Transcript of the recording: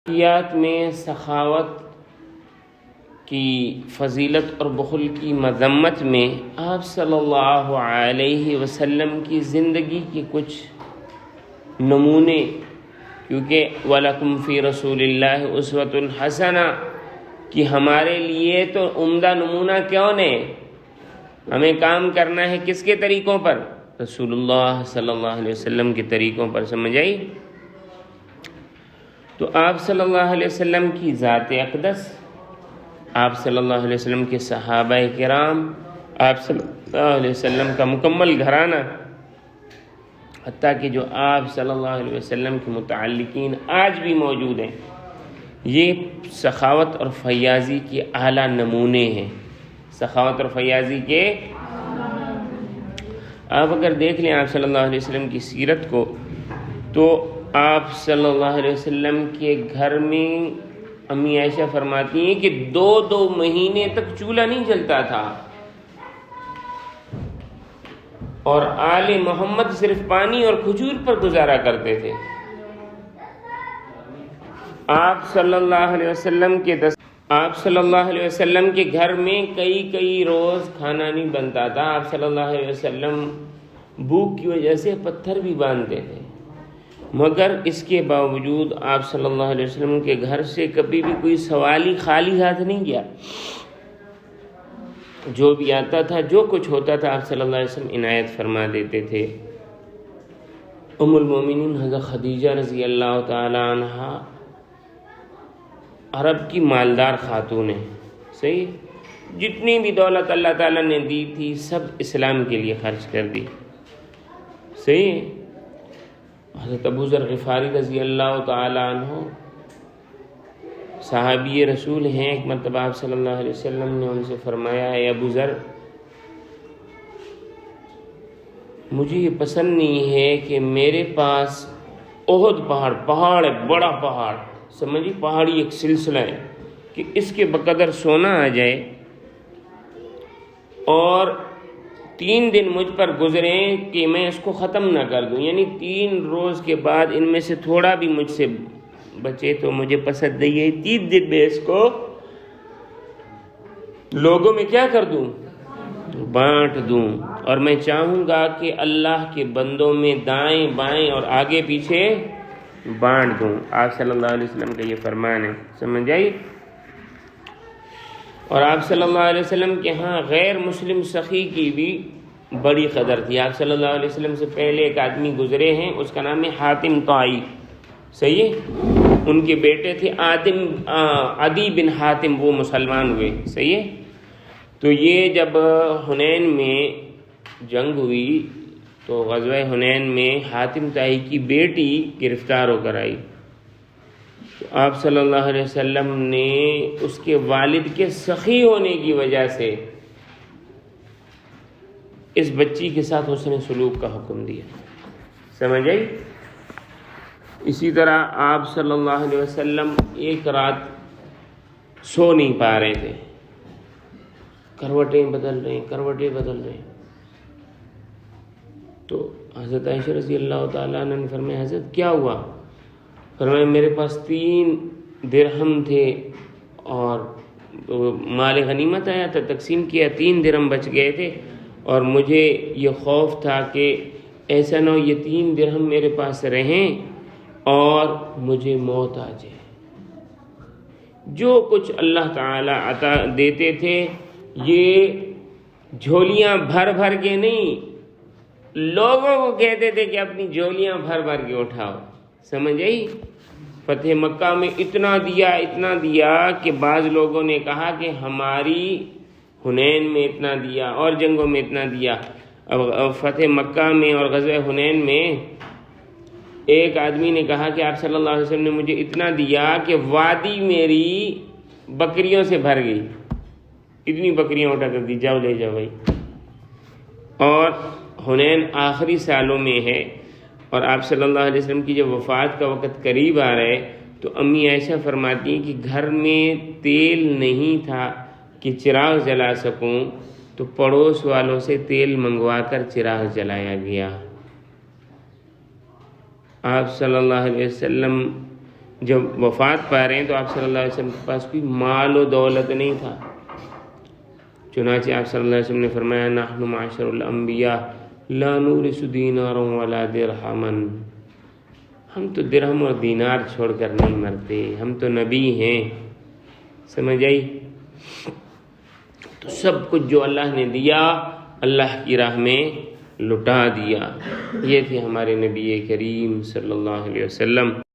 واقعات میں سخاوت کی فضیلت اور بخل کی مذمت میں آپ صلی اللہ علیہ وسلم کی زندگی کے کچھ نمونے، کیونکہ وَلَكُمْ فِي رَسُولِ اللَّهِ أُسْوَةٌ حَسَنَةٌ کہ ہمارے لیے تو عمدہ نمونہ کون ہے؟ ہمیں کام کرنا ہے کس کے طریقوں پر؟ رسول اللہ صلی اللہ علیہ وسلم کے طریقوں پر. سمجھ آئی؟ تو آپ صلی اللہ علیہ وسلم کی ذات اقدس، آپ صلی اللہ علیہ وسلم کے صحابہ کرام، آپ صلی اللہ علیہ وسلم کا مکمل گھرانہ، حتیٰ کہ جو آپ صلی اللہ علیہ وسلم کے متعلقین آج بھی موجود ہیں، یہ سخاوت اور فیاضی کے اعلیٰ نمونے ہیں. سخاوت اور فیاضی کے آپ اگر دیکھ لیں آپ صلی اللہ علیہ وسلم کی سیرت کو، تو آپ صلی اللہ علیہ وسلم کے گھر میں امی عائشہ فرماتی ہیں کہ 2 مہینے تک چولہا نہیں جلتا تھا، اور آل محمد صرف پانی اور کھجور پر گزارا کرتے تھے. آپ صلی اللہ علیہ وسلم کے گھر میں کئی روز کھانا نہیں بنتا تھا. آپ صلی اللہ علیہ وسلم بھوک کی وجہ سے پتھر بھی باندھتے تھے، مگر اس کے باوجود آپ صلی اللہ علیہ وسلم کے گھر سے کبھی بھی کوئی سوالی خالی ہاتھ نہیں گیا. جو بھی آتا تھا، جو کچھ ہوتا تھا، آپ صلی اللہ علیہ وسلم عنایت فرما دیتے تھے. ام المومنین حضرت خدیجہ رضی اللہ تعالی عنہا عرب کی مالدار خاتون ہیں. صحیح، جتنی بھی دولت اللہ تعالیٰ نے دی تھی سب اسلام کے لیے خرچ کر دی. صحیح. حضرت ابو ذر غفاری رضی اللہ تعالی عنہ صحابی رسول ہیں. ایک مرتبہ آپ صلی اللہ علیہ وسلم نے ان سے فرمایا، اے ابو ذر، مجھے یہ پسند نہیں ہے کہ میرے پاس احد پہاڑ ہے، بڑا پہاڑ، سمجھی، پہاڑی ایک سلسلہ ہے، کہ اس کے بقدر سونا آ جائے اور 3 دن مجھ پر گزریں کہ میں اس کو ختم نہ کر دوں، یعنی 3 روز کے بعد ان میں سے تھوڑا بھی مجھ سے بچے تو مجھے پسند نہیں ہے. 3 دن میں اس کو لوگوں میں کیا کر دوں؟ بانٹ دوں. اور میں چاہوں گا کہ اللہ کے بندوں میں دائیں بائیں اور آگے پیچھے بانٹ دوں. آپ صلی اللہ علیہ وسلم کا یہ فرمان ہے. سمجھ آئی؟ اور آپ صلی اللہ علیہ وسلم کے ہاں غیر مسلم سخی کی بھی بڑی قدر تھی. آپ صلی اللہ علیہ وسلم سے پہلے ایک آدمی گزرے ہیں، اس کا نام ہے حاتم طائی. صحیح ہے، ان کے بیٹے تھے عدی بن حاتم، وہ مسلمان ہوئے. صحیح ہے. تو یہ جب حنین میں جنگ ہوئی تو غزوہ حنین میں حاتم طائی کی بیٹی گرفتار ہو کر آئی. آپ صلی اللہ علیہ وسلم نے اس کے والد کے سخی ہونے کی وجہ سے اس بچی کے ساتھ حسن سلوک کا حکم دیا. سمجھ آئی؟ اسی طرح آپ صلی اللہ علیہ وسلم ایک رات سو نہیں پا رہے تھے، کروٹیں بدل رہے ہیں. تو حضرت عائشہ رضی اللہ تعالیٰ عنہ نے فرمایا، حضرت کیا ہوا؟ فرمایا، میرے پاس 3 درہم تھے اور مال غنیمت آیا تھا، تقسیم کیا، 3 درہم بچ گئے تھے، اور مجھے یہ خوف تھا کہ ایسا نہ ہو یہ 3 درہم میرے پاس رہیں اور مجھے موت آ جائے. جو کچھ اللہ تعالیٰ عطا دیتے تھے یہ جھولیاں بھر کے نہیں، لوگوں کو کہتے تھے کہ اپنی جھولیاں بھر کے اٹھاؤ. سمجھ آئی؟ فتح مکہ میں اتنا دیا کہ بعض لوگوں نے کہا کہ ہماری حنین میں اتنا دیا اور جنگوں میں اتنا دیا. اب فتح مکہ میں اور غزوہ حنین میں ایک آدمی نے کہا کہ آپ صلی اللہ علیہ وسلم نے مجھے اتنا دیا کہ وادی میری بکریوں سے بھر گئی، اتنی بکریاں اٹھا کر دی، جاؤ لے جاؤ بھائی. اور حنین آخری سالوں میں ہے، اور آپ صلی اللہ علیہ وسلم کی جب وفات کا وقت قریب آ رہا ہے تو امی عائشہ فرماتی ہیں کہ گھر میں تیل نہیں تھا کہ چراغ جلا سکوں، تو پڑوس والوں سے تیل منگوا کر چراغ جلایا گیا. آپ صلی اللہ علیہ وسلم جب وفات پا رہے ہیں تو آپ صلی اللہ علیہ وسلم کے پاس کوئی مال و دولت نہیں تھا، چنانچہ آپ صلی اللہ علیہ وسلم نے فرمایا نحن معاشر الانبیاء لا نورث دینارا ولا درہما، ہم تو درہم اور دینار چھوڑ کر نہیں مرتے، ہم تو نبی ہیں. سمجھ آئی؟ تو سب کچھ جو اللہ نے دیا اللہ کی راہ میں لٹا دیا. یہ تھے ہمارے نبی کریم صلی اللہ علیہ وسلم.